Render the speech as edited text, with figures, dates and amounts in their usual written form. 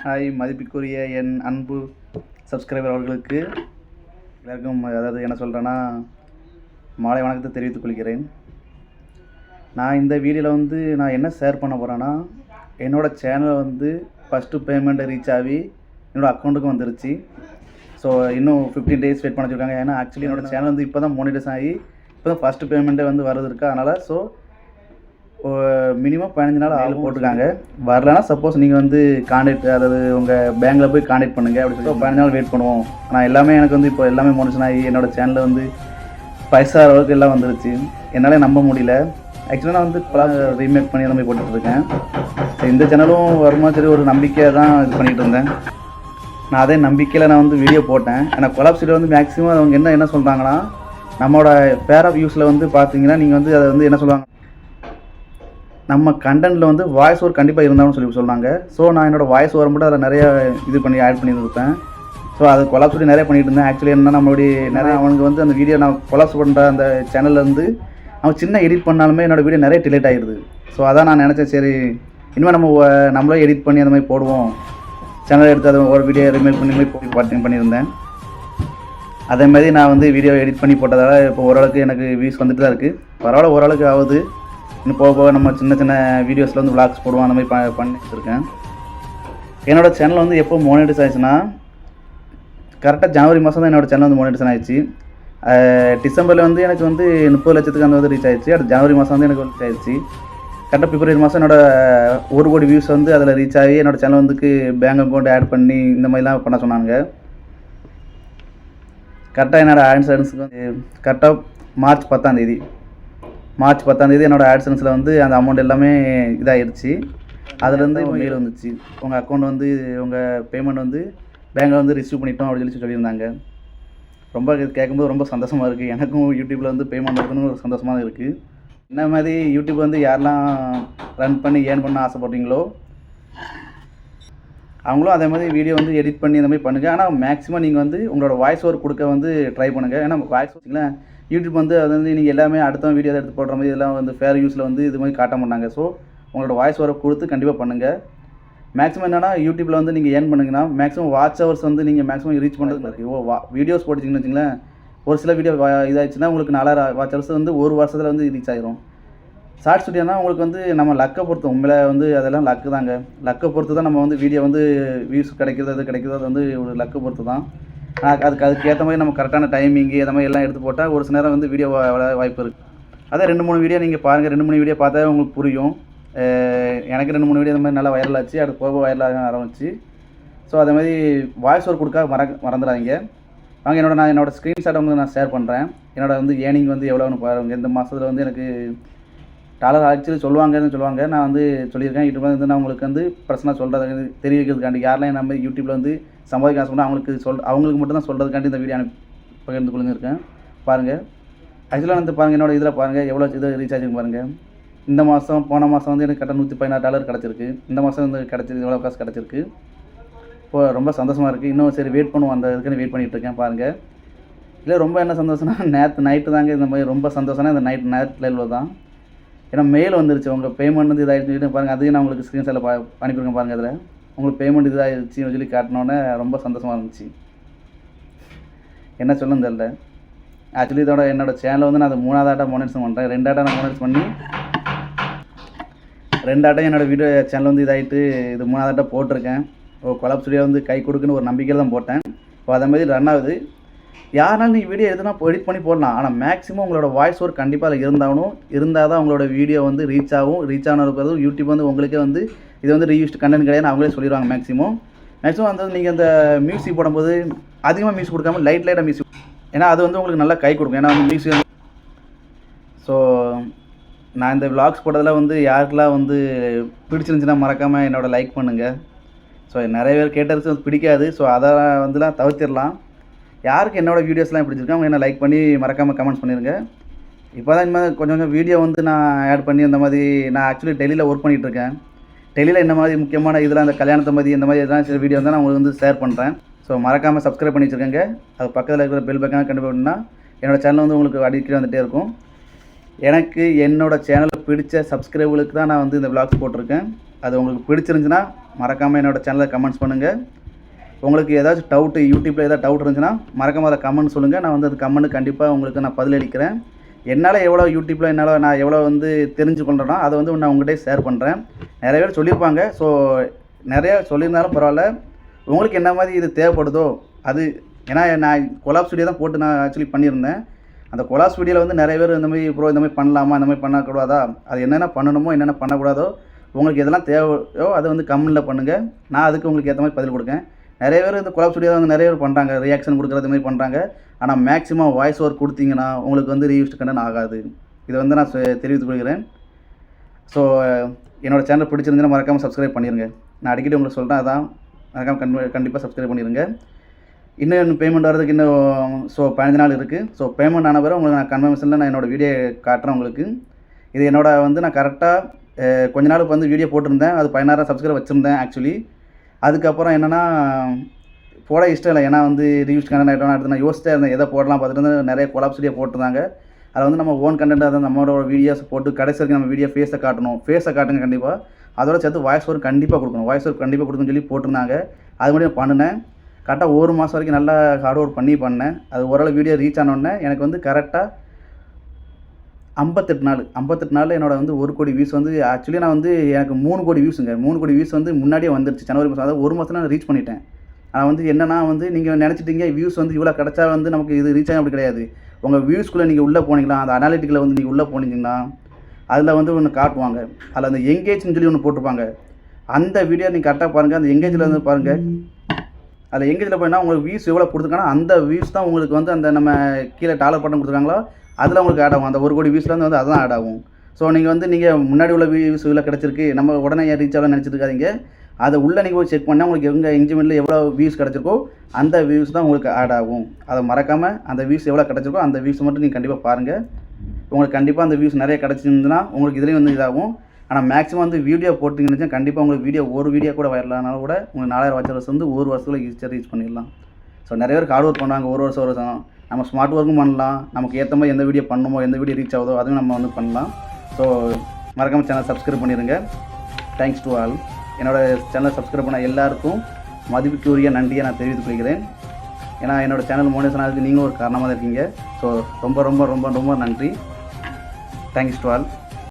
Hi மதிப்பிற்குரிய என் அன்பு subscriber அவர்களுக்கு எல்லாருக்கும் அதாவது என்ன சொல்கிறேன்னா மாலை வணக்கத்தை தெரிவித்துக் கொள்கிறேன். நான் இந்த வீடியோவில் வந்து நான் என்ன ஷேர் பண்ண போகிறேன்னா, என்னோடய சேனலை வந்து ஃபஸ்ட்டு பேமெண்ட்டை ரீச் ஆகி என்னோடய அக்கௌண்ட்டுக்கும் வந்துருச்சு. ஸோ இன்னும் 15 days வெயிட் பண்ண வச்சுருக்காங்க. ஏன்னா ஆக்சுவலி என்னோடய சேனல் வந்து இப்போ தான் மோனிடைஸ் ஆகி இப்போ தான் ஃபஸ்ட்டு பேமெண்ட்டே வந்து வருது இருக்கா. அதனால் ஸோ மினிமம் 15 நாள் ஆள் போட்டிருக்காங்க. வரலன்னா சப்போஸ் நீங்கள் வந்து கான்டாக்ட் அதாவது உங்கள் பேங்கில் போய் கான்டாக்ட் பண்ணுங்கள் அப்படி சொல்லி 15 நாள் வெயிட் பண்ணுவோம். ஆனால் எல்லாமே எனக்கு வந்து இப்போ எல்லாமே மோனிஷன் ஆகி என்னோடய சேனலில் வந்து பைசா அளவுக்கு எல்லாம் வந்துருச்சு. என்னால் நம்ப முடியல. ஆக்சுவலாக நான் வந்து இப்போலாம் ரீமேக் பண்ணி எல்லாமே போட்டுட்ருக்கேன். ஸோ இந்த சேனலும் வருமா சரி ஒரு நம்பிக்கையாக தான் இது பண்ணிகிட்டு இருந்தேன். நான் அதே நம்பிக்கையில் நான் வந்து வீடியோ போட்டேன். ஆனால் கொலாப்ஸில் வந்து மேக்ஸிமம் அவங்க என்ன சொல்கிறாங்கன்னா, நம்மளோட பேர் ஆஃப் யூஸில் வந்து பார்த்தீங்கன்னா நீங்கள் வந்து அதை வந்து என்ன சொல்லுவாங்க, நம்ம கண்டென்ட்டில் வந்து வாய்ஸ் ஓவர் கண்டிப்பாக இருந்தாலும் சொல்கிறாங்க. ஸோ நான் என்னோடய வாய்ஸ் ஓவர் மட்டும் அதில் நிறைய இது பண்ணி ஆட் பண்ணியிருப்பேன். ஸோ அது கொலாப்ஸ் பண்ணி நிறைய பண்ணிகிட்டு இருந்தேன். ஆக்சுவலி என்ன நம்மளுடைய நிறைய அவனுக்கு வந்து அந்த வீடியோ நான் கொலாப்ஸ் பண்ணுற அந்த சேனல்லேருந்து அவன் சின்ன எடிட் பண்ணாலுமே என்னோடய வீடியோ நிறைய டிலேட் ஆகிடுது. ஸோ அதான் நான் நினச்சேன், சரி இனிமேல் நம்மளே எடிட் பண்ணி அந்த மாதிரி போடுவோம், சேனல் எடுத்து அதை ஒரு வீடியோ ரிமேக் பண்ணி பண்ணியிருந்தேன். அதே மாதிரி நான் வந்து வீடியோ எடிட் பண்ணி போட்டதால் இப்போ ஓரளவுக்கு எனக்கு வியூஸ் வந்துட்டு தான் இருக்குது. பரவாயில்ல, ஓரளவுக்கு ஆகுது. இன்னும் போக போக நம்ம சின்ன சின்ன வீடியோஸில் வந்து விளாக்ஸ் போடுவோம், அந்த மாதிரி பண்ணி வச்சுருக்கேன். என்னோடய சேனல் வந்து எப்போ மோனிடைஸ் ஆயிடுச்சுன்னா, கரெக்டாக ஜனவரி மாதம் தான் என்னோடய சேனல் வந்து மோனிடைஸ் ஆகிடுச்சு. டிசம்பரில் வந்து எனக்கு வந்து 30 லட்சத்துக்கு அந்த வந்து ரீச் ஆகிடுச்சு. அடுத்து ஜனவரி மாதம் வந்து எனக்கு ரீச் ஆகிடுச்சு. கரெக்டாக பிப்ரவரி மாதம் என்னோடய 1 கோடி வியூஸ் வந்து அதில் ரீச் ஆகி என்னோடய சேனல் வந்துக்கு பேங்க் அக்கௌண்ட் ஆட் பண்ணி இந்த மாதிரிலாம் பண்ண சொன்னாங்க. கரெக்டாக என்னோடய ஆட்சன்ஸுக்கு வந்து கரெக்டாக மார்ச் 10 என்னோடய ஆட்சன்ஸில் வந்து அந்த அமௌண்ட் எல்லாமே இதாகிடுச்சு. அதுலேருந்து மெயில் வந்துச்சு, உங்கள் அக்கௌண்ட் வந்து உங்கள் பேமெண்ட் வந்து பேங்கில் வந்து ரிசீவ் பண்ணிட்டோம் அப்படின்னு சொல்லியிருந்தாங்க. ரொம்ப கேட்கும்போது ரொம்ப சந்தோஷமாக இருக்குது. எனக்கும் யூடியூப்பில் வந்து பேமெண்ட் வருதுன்னு ஒரு சந்தோஷமாக இருக்குது. இந்த மாதிரி யூடியூப் வந்து யாரெல்லாம் ரன் பண்ணி ஏர்ன் பண்ண ஆசைப்படுறீங்களோ அவங்களும் அதே மாதிரி வீடியோ வந்து எடிட் பண்ணி இந்த மாதிரி பண்ணுங்கள். ஆனால் மேக்ஸிமம் நீங்கள் வந்து உங்களோட வாய்ஸ் ஓவர் கொடுக்க வந்து ட்ரை பண்ணுங்கள். ஏன்னா வாய்ஸ் வச்சிங்களேன் யூடியூப் வந்து அது வந்து நீங்கள் எல்லாமே அடுத்த வீடியோ எடுத்து போடுற மாதிரி இதெல்லாம் வந்து ஃபேர் யூஸில் வந்து இது மாதிரி காட்ட மாட்டாங்க. ஸோ உங்களோட வாய்ஸ் ஓவர் கொடுத்து கண்டிப்பாக பண்ணுங்கள். மேக்ஸிமம் என்னென்னா யூடியூப்பில் வந்து நீங்கள் ஏர்ன் பண்ணுங்கன்னா மேக்ஸிமம் வாட்ச் ஹவர்ஸ் வந்து நீங்கள் மேக்ஸிமம் ரீச் பண்ணுறது இருக்குது. வீடியோஸ் போட்டிச்சிங்கன்னு வச்சிங்களேன், ஒரு சில வீடியோ இதாகிடுச்சுன்னா உங்களுக்கு 4000 வாட்ச் ஹவர்ஸ் வந்து ஒரு வருஷத்தில் வந்து ரீச் ஆகிரும். ஷார்ட்ஸ் வீடியோனா உங்களுக்கு வந்து நம்ம லக்கை பொறுத்து, உண்மையில வந்து அதெல்லாம் லக்கு தாங்க. லக்கை பொறுத்து தான் நம்ம வந்து வீடியோ வந்து வியூஸ் கிடைக்கிறது அது வந்து ஒரு லக்கை பொறுத்து தான். அதுக்கு ஏற்ற மாதிரி நம்ம கரெக்டான டைமிங்கு அந்த மாதிரி எல்லாம் எடுத்து போட்டால் ஒரு சில நேரம் வந்து வீடியோ வாய்ப்பு இருக்குது. அதே 2-3 வீடியோ நீங்கள் பாருங்கள், 2-3 வீடியோ பார்த்தா உங்களுக்கு புரியும். எனக்கு 2-3 வீடியோ இந்த மாதிரி நல்லா வைரல் ஆச்சு, அது போக வைரலாக ஆரம்பிச்சு. ஸோ அதே மாதிரி வாய்ஸ் ஓவர் கொடுக்க மறந்துடாதீங்க. வாங்க என்னோடய ஸ்க்ரீன்ஷாட் வந்து நான் ஷேர் பண்ணுறேன். என்னோடய வந்து ஏர்னிங் வந்து எவ்வளோன்னு பாருங்கள். இந்த மாதத்தில் வந்து எனக்கு டாலர் ஆக்சுவலி சொல்லுவாங்க. நான் வந்து சொல்லியிருக்கேன். யூடியூப்பில் வந்து நான் உங்களுக்கு வந்து பர்சனலாக சொல்கிறது தெரிவிக்கிறதுக்காண்டி யாரெல்லாம் நம்ம யூடியூப்பில் வந்து சம்பாதிக்க ஆசைப்பட்டா அவங்களுக்கு மட்டும் தான் சொல்கிறதுக்காண்டி இந்த வீடியோ பகிர்ந்து கொள்ளிருக்கேன். பாருங்கள். ஆக்சுவலாக வந்து பாருங்கள், என்னோடய இதில் பாருங்கள் எவ்வளோ இது ரீச் ஆச்சுன்னு பாருங்கள். இந்த மாதம் போன மாதம் வந்து எனக்கு கரெக்டாக $116 கிடச்சிருக்கு. இந்த மாதம் வந்து கிடச்சிருக்கு, எவ்வளோ காசு கிடச்சிருக்கு. இப்போ ரொம்ப சந்தோஷமாக இருக்குது. இன்னும் சரி வெயிட் பண்ணுவோம், அந்த இதுக்குன்னு வெயிட் பண்ணிகிட்ருக்கேன். பாருங்கள். இல்லை ரொம்ப என்ன சந்தோஷம்னா, நேற்று நைட்டு தாங்க இந்த மாதிரி ரொம்ப சந்தோஷம்னா இந்த நைட் லைவில் தான். ஏன்னா மெயில் வந்துருச்சு, உங்கள் பேமெண்ட் வந்து இதாகிடுச்சு பாருங்கள். அதையும் நான் உங்களுக்கு ஸ்க்ரீன்ஷாட்டில் அனுப்பிடுங்க பாருங்கள். அதில் உங்களுக்கு பேமெண்ட் இதாகிடுச்சின்னு சொல்லி காட்டினோன்னே ரொம்ப சந்தோஷமாக இருந்துச்சு. என்ன சொல்லணும்னு தெரியல. ஆக்சுவலி என்னோடய சேனலை வந்து நான் அது 3வது ஆட்டாக மோனிடைசேஷன் பண்ணுறேன். 2 ஆட்டாக நான் மோனிடைஸ் பண்ணி 2 ஆட்டம் என்னோடய வீடியோ சேனல் வந்து இதாகிட்டு இது 3வது ஆட்டாக போட்டிருக்கேன். கொலாப்ஸ் வீடியோ வந்து கை கொடுக்குன்னு ஒரு நம்பிக்கையில் தான் போட்டேன். இப்போ அதே மாதிரி ரன் ஆகுது. யாருனாலும் நீங்கள் வீடியோ எதுனா எடிட் பண்ணி போடலாம். ஆனால் மேக்ஸிமம் உங்களோட வாய்ஸ் ஓவர் கண்டிப்பாக அதில் இருந்தால் தான் உங்களோட வீடியோ வந்து ரீச் ஆனதுக்கு யூடியூப் வந்து உங்களுக்கே வந்து இது வந்து ரீயூஸ்டு கண்டென்ட் கிடையாது அவங்களே சொல்லிடுவாங்க. மேக்ஸிமம் வந்து நீங்கள் இந்த மியூசிக் போடும்போது அதிகமாக மியூசிக் கொடுக்காம லைட்டாக மியூசிக், ஏன்னா அது வந்து உங்களுக்கு நல்லா கை கொடுக்கும். ஏன்னா வந்து மியூசிக். ஸோ நான் இந்த விளாக்ஸ் போட்டதில் வந்து யாருக்கெல்லாம் வந்து பிடிச்சிருந்துச்சுன்னா மறக்காமல் என்னோட லைக் பண்ணுங்கள். ஸோ நிறைய பேர் கேட்டது பிடிக்காது. ஸோ அதை வந்துலாம் தவிர்த்திடலாம். யாருக்கு என்னோடய வீடியோஸ்லாம் பிடிச்சிருக்கு அவங்க என்ன லைக் பண்ணி மறக்காமல் கமெண்ட்ஸ் பண்ணிடுங்க. இப்போ தான் இனிமேல் கொஞ்சம் வீடியோ வந்து நான் ஆட் பண்ணி அந்த மாதிரி நான் ஆக்சுவலி டெல்லியில் ஒர்க் பண்ணிகிட்ருக்கேன். டெல்லியில் இந்த மாதிரி முக்கியமான இதெல்லாம் அந்த கல்யாணத்தை மாதிரி இந்த மாதிரி எதனா சில வீடியோ வந்து நான் உங்களுக்கு வந்து ஷேர் பண்ணுறேன். ஸோ மறக்காமல் சப்ஸ்கிரைப் பண்ணி வச்சுருக்கேங்க. அது பக்கத்தில் இருக்கிற பெல் பக்கனாக கண்டுபிடினா என்னோடய சேனல் வந்து உங்களுக்கு அடிக்கடி வந்துகிட்டே இருக்கும். எனக்கு என்னோடய சேனலில் பிடிச்ச சப்ஸ்கிரைபர்களுக்கு தான் நான் வந்து இந்த விளாக்ஸ் போட்டிருக்கேன். அது உங்களுக்கு பிடிச்சிருந்துச்சுன்னா மறக்காமல் என்னோடய சேனலை கமெண்ட்ஸ் பண்ணுங்கள். உங்களுக்கு ஏதாச்சும் டவுட்டு யூடியூப்பில் ஏதாவது டவுட் இருந்துச்சுன்னா மறக்காமல் அதை கமெண்ட் சொல்லுங்கள். நான் வந்து அது கமெண்ட் கண்டிப்பாக உங்களுக்கு நான் பதிலளிக்கிறேன். என்னால் எவ்வளோ யூடியூப்பில் நான் எவ்வளோ வந்து தெரிஞ்சுக்கொள்கிறேனோ அதை வந்து நான் உங்கள்கிட்ட ஷேர் பண்ணுறேன். நிறைய பேர் சொல்லியிருப்பாங்க. ஸோ நிறையா சொல்லியிருந்தாலும் பரவாயில்ல, உங்களுக்கு என்ன மாதிரி இது தேவைப்படுதோ அது. ஏன்னா நான் கொலாப்ஸ் வீடியோ தான் போட்டு நான் ஆக்சுவலி பண்ணியிருந்தேன். அந்த கொலாப்ஸ் வீடியோவில் வந்து நிறைய பேர் இந்த மாதிரி ப்ரோ இந்த மாதிரி பண்ணலாமா, இந்த மாதிரி பண்ணக்கூடாதா, அது என்னென்ன பண்ணணுமோ என்னென்ன பண்ணக்கூடாதோ உங்களுக்கு எதெல்லாம் தேவையோ அதை வந்து கமெண்ட்டில் பண்ணுங்கள். நான் அதுக்கு உங்களுக்கு ஏற்ற மாதிரி பதில் கொடுக்கேன். நிறைய பேர் இந்த கொலாப்ஸ் வீடியோ வந்து நிறைய பேர் பண்ணுறாங்க, ரியாக்ஷன் கொடுக்குறது மாதிரி பண்ணுறாங்க. ஆனால் மேக்ஸிமம் வாய்ஸ் ஓவர் கொடுத்தீங்கன்னா உங்களுக்கு வந்து ரீயூஸ்டு கண்டென்ட் ஆகாது. இதை வந்து நான் தெரிவித்துக் கொள்கிறேன். ஸோ என்னோடய சேனல் பிடிச்சிருந்துன்னா மறக்காமல் சப்ஸ்கிரைப் பண்ணிடுங்க. நான் அடிக்கடி உங்களுக்கு சொல்கிறேன், அதான் மறக்காமல் கண்டிப்பாக சப்ஸ்கிரைப் பண்ணிடுங்க. இன்னும் பேமெண்ட் வரதுக்கு இன்னும் 15 நாள் இருக்குது. ஸோ பேமெண்ட் ஆன பிறகு உங்களுக்கு நான் கன்ஃபர்மேஷனில் நான் என்னோடய வீடியோ காட்டுறேன் உங்களுக்கு. இது என்னோட வந்து நான் கரெக்டாக கொஞ்ச நாளுக்கு வந்து வீடியோ போட்டிருந்தேன். அது 16 சப்ஸ்கிரைப் வச்சுருந்தேன் ஆக்சுவலி. அதுக்கப்புறம் என்னென்னா போட இஷ்டம் இல்லை. ஏன்னா வந்து ரிவ்யூஸ் கண்டென்ட் ஆகிட்டோம். அடுத்து நான் யோசிச்சே இருந்தேன் எதை போடலாம் பார்த்துட்டு நிறைய கொலாப்ஸ் வீடியோ போட்டிருந்தாங்க. அதில் வந்து நம்ம ஓன் கண்டென்ட் அதை நம்மளோட வீடியோஸ் போட்டு கடைசி வரைக்கும் நம்ம வீடியோ ஃபேஸை காட்டணும். ஃபேஸை காட்டுங்க கண்டிப்பாக. அதோட சேர்த்து வாய்ஸ் ஓவர் கண்டிப்பாக கொடுக்கணும். வாய்ஸ் ஓவர் கண்டிப்பாக கொடுக்கணும்னு சொல்லி போட்டிருந்தாங்க. அது மட்டும் பண்ணினேன். கரெக்டாக 1 மாதம் வரைக்கும் நல்லா ஹார்ட் ஒர்க் பண்ணேன். அது ஓரளவு வீடியோ ரீச் ஆனோடனே எனக்கு வந்து கரெக்டாக 58 நாளில் என்னோட வந்து 1 கோடி வியூஸ் வந்து ஆக்சுவலி நான் வந்து எனக்கு 3 கோடி வியூஸுங்க. 3 கோடி வியூஸ் வந்து முன்னாடியே வந்துருச்சு. ஜனவரி மாதம், அதாவது 1 மாதத்தில் நான் ரீச் பண்ணிட்டேன். ஆனால் வந்து என்னென்னா வந்து நீங்கள் நினச்சிட்டீங்க வியூஸ் வந்து இவ்வளோ கிடச்சா வந்து நமக்கு இது ரீச் ஆகும். அப்படி கிடையாது. உங்கள் வியூஸ்குள்ளே நீங்கள் உள்ளே போனீங்களா, அந்த அனாலிட்டிக்கில் வந்து நீங்கள் உள்ளே போனீங்கன்னா அதில் வந்து ஒன்று காட்டுவாங்க. அதில் அந்த எங்கேஜ்னு சொல்லி ஒன்று போட்டிருப்பாங்க. அந்த வீடியோ நீங்கள் கரெக்டாக பாருங்கள். அந்த எங்கேஜில் வந்து பாருங்கள். அதில் எங்கேஜில் போனால் உங்களுக்கு வியூஸ் எவ்வளோ கொடுத்துருக்காங்கன்னா அந்த வியூஸ் தான் உங்களுக்கு வந்து அந்த நம்ம கீழே டாலர் பட்டன் கொடுத்துருக்காங்களோ அதில் உங்களுக்கு ஆட் ஆகும். அந்த 1 கோடி வியூஸில் வந்து அதுதான் ஆட் ஆகும். ஸோ நீங்கள் வந்து நீங்கள் முன்னாடி உள்ள வியூஸ் இவ்வளோ கிடச்சிருக்கு, நம்ம உடனே ஏன் ரீச் ஆகலாம் நினச்சிட்டு இருக்காதீங்க. அதை உள்ளே நீங்கள் போய் செக் பண்ணால் உங்களுக்கு எங்கள் என்ஜிமெண்ட்டில் எவ்வளோ வியூஸ் கிடச்சிருக்கோ அந்த வியூஸ் தான் உங்களுக்கு ஆட் ஆகும். அதை மறக்காமல் அந்த வியூஸ் எவ்வளோ கிடச்சிருக்கோ அந்த வியூஸ் மட்டும் நீங்கள் கண்டிப்பாக பாருங்கள். உங்களுக்கு கண்டிப்பாக அந்த வியூஸ் நிறைய கிடச்சிருந்துன்னா உங்களுக்கு இதுலேயும் வந்து இதாகும். ஆனால் மேக்ஸிமம் வந்து வீடியோ போட்டிங்கன்னு கண்டிப்பாக உங்களுக்கு ஒரு வீடியோ கூட வரலனாலும் கூட உங்களுக்கு 4000 வாட்சர்ஸ் வந்து 1 வருஷத்தில் ஈஸியாக ரீச் பண்ணிடலாம். ஸோ நிறைய பேர் ஹார்ட் ஒர்க் பண்ணுவாங்க. ஒரு வருஷம் நம்ம ஸ்மார்ட் ஒர்க்கும் பண்ணலாம். நமக்கு ஏற்ற மாதிரி எந்த வீடியோ பண்ணுமோ எந்த வீடியோ ரீச் ஆகுதோ அதுவும் நம்ம வந்து பண்ணலாம். ஸோ மறக்காமல் சேனல் சப்ஸ்கிரைப் பண்ணிடுங்க. Thanks to all. என்னோடய சேனலை சப்ஸ்கிரைப் பண்ண எல்லாருக்கும் மதிப்புக்குரிய நன்றியை நான் தெரிவித்துக் கொள்கிறேன். ஏன்னா என்னோடய சேனல் மோனேஷன் ஆகுது நீங்களும் ஒரு காரணமாக தான் இருக்கீங்க. ஸோ ரொம்ப ரொம்ப ரொம்ப ரொம்ப நன்றி. Thanks to all.